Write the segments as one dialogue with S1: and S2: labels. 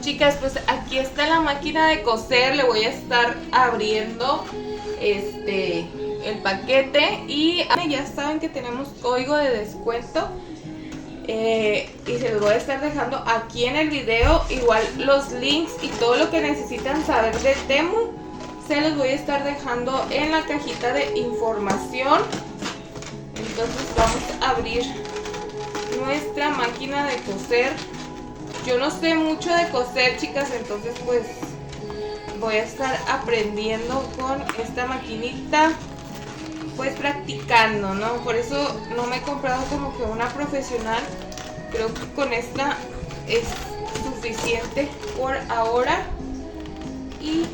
S1: Chicas, pues aquí está la máquina de coser. Le voy a estar abriendo el paquete y ya saben que tenemos código de descuento y se los voy a estar dejando aquí en el video. Igual los links y todo lo que necesitan saber de Temu se los voy a estar dejando en la cajita de información. Entonces vamos a abrir nuestra máquina de coser. Yo no sé mucho de coser, chicas, entonces pues voy a estar aprendiendo con esta maquinita, pues practicando, ¿no? Por eso no me he comprado como que una profesional. Creo que con esta es suficiente por ahora. Y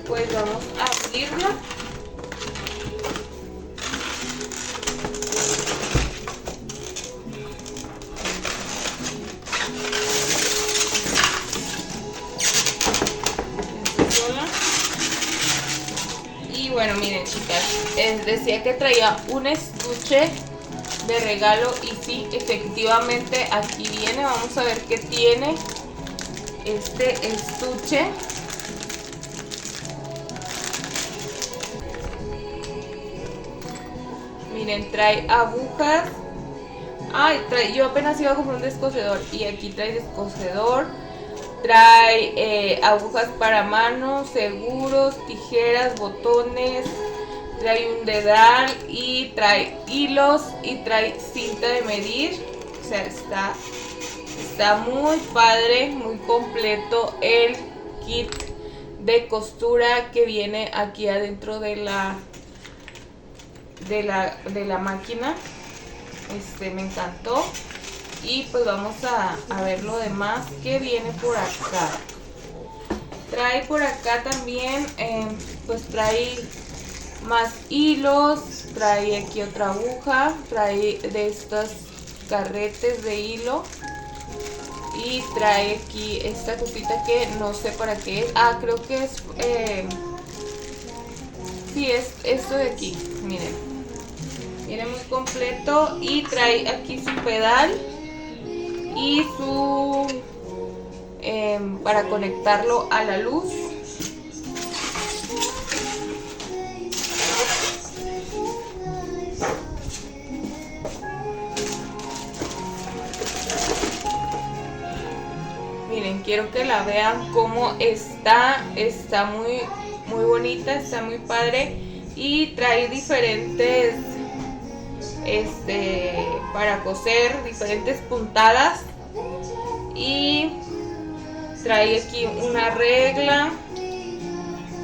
S1: pues vamos a abrirla. Y bueno, miren, chicas, decía que traía un estuche de regalo y sí, efectivamente aquí viene. Vamos a ver qué tiene este estuche. Miren, trae agujas. Ay, yo apenas iba a comprar un descosedor y aquí trae descosedor. Trae agujas para manos, seguros, tijeras, botones. Trae un dedal y trae hilos y trae cinta de medir. O sea, está muy padre, muy completo el kit de costura que viene aquí adentro de la máquina. Me encantó. Y pues vamos a ver lo demás que viene por acá. Trae por acá también, pues trae más hilos. Trae aquí otra aguja. Trae de estos carretes de hilo. Y trae aquí esta cosita que no sé para qué es. Ah, creo que es... sí, es esto de aquí. Miren. Viene muy completo. Y trae aquí su pedal. Y su... para conectarlo a la luz. Miren, quiero que la vean cómo está. Está muy bonita, está muy padre. Y trae diferentes para coser, diferentes puntadas. Y trae aquí una regla.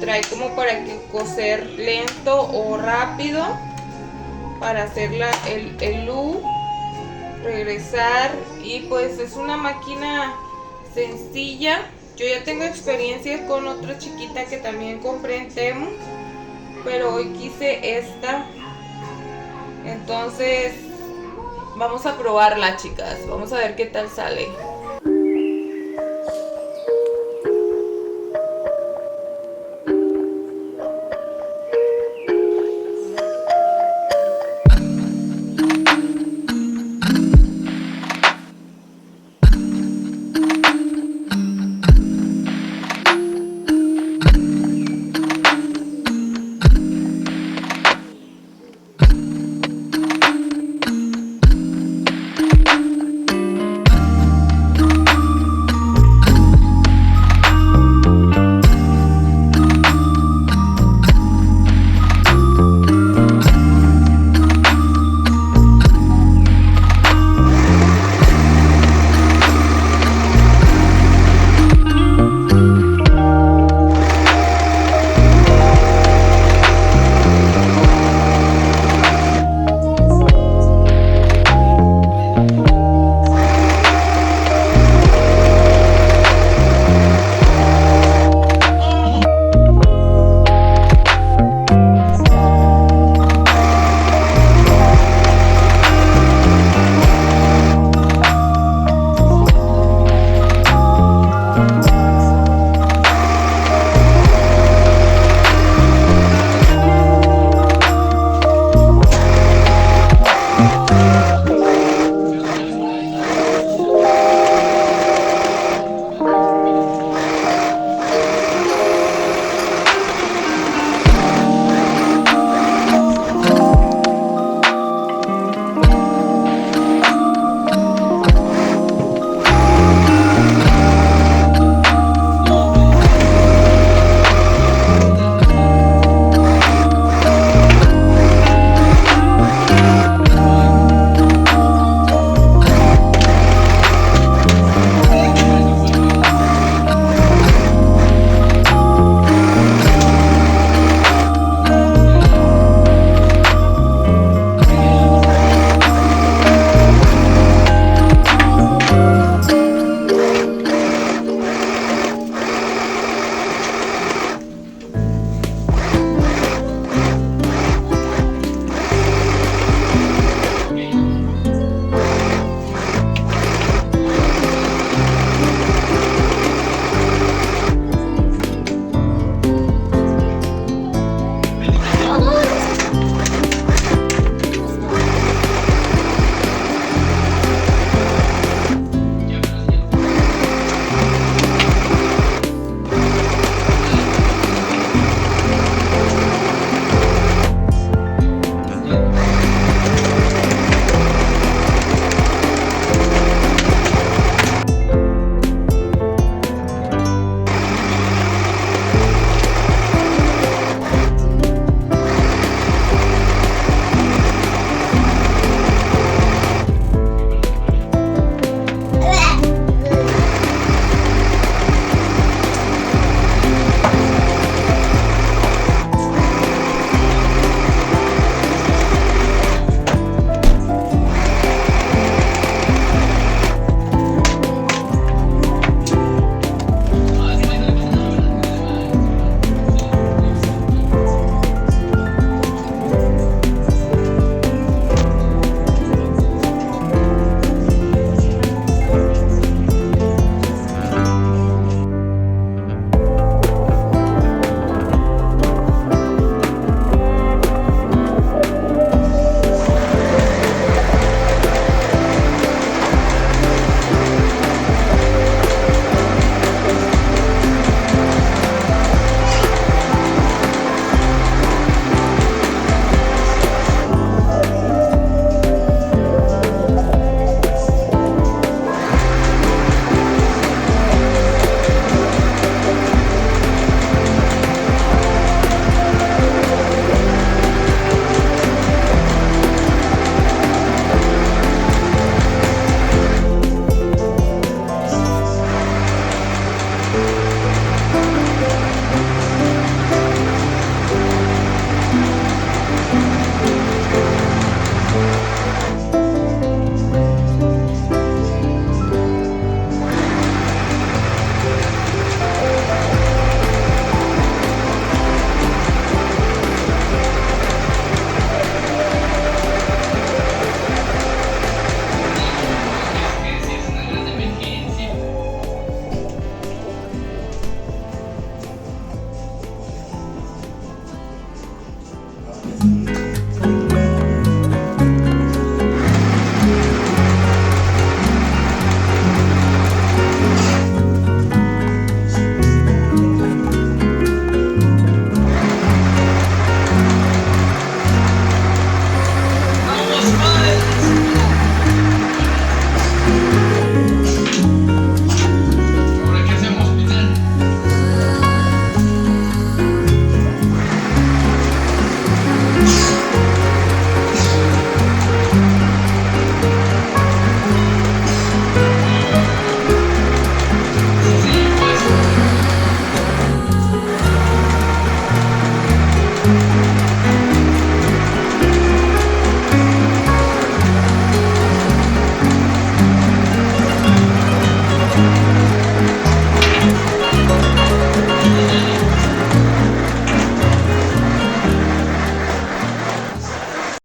S1: Trae como para que coser lento o rápido, para hacer el loop, regresar. Y pues es una máquina sencilla. Yo ya tengo experiencia con otra chiquita que también compré en Temu, pero hoy quise esta. Entonces vamos a probarla, chicas. Vamos a ver qué tal sale.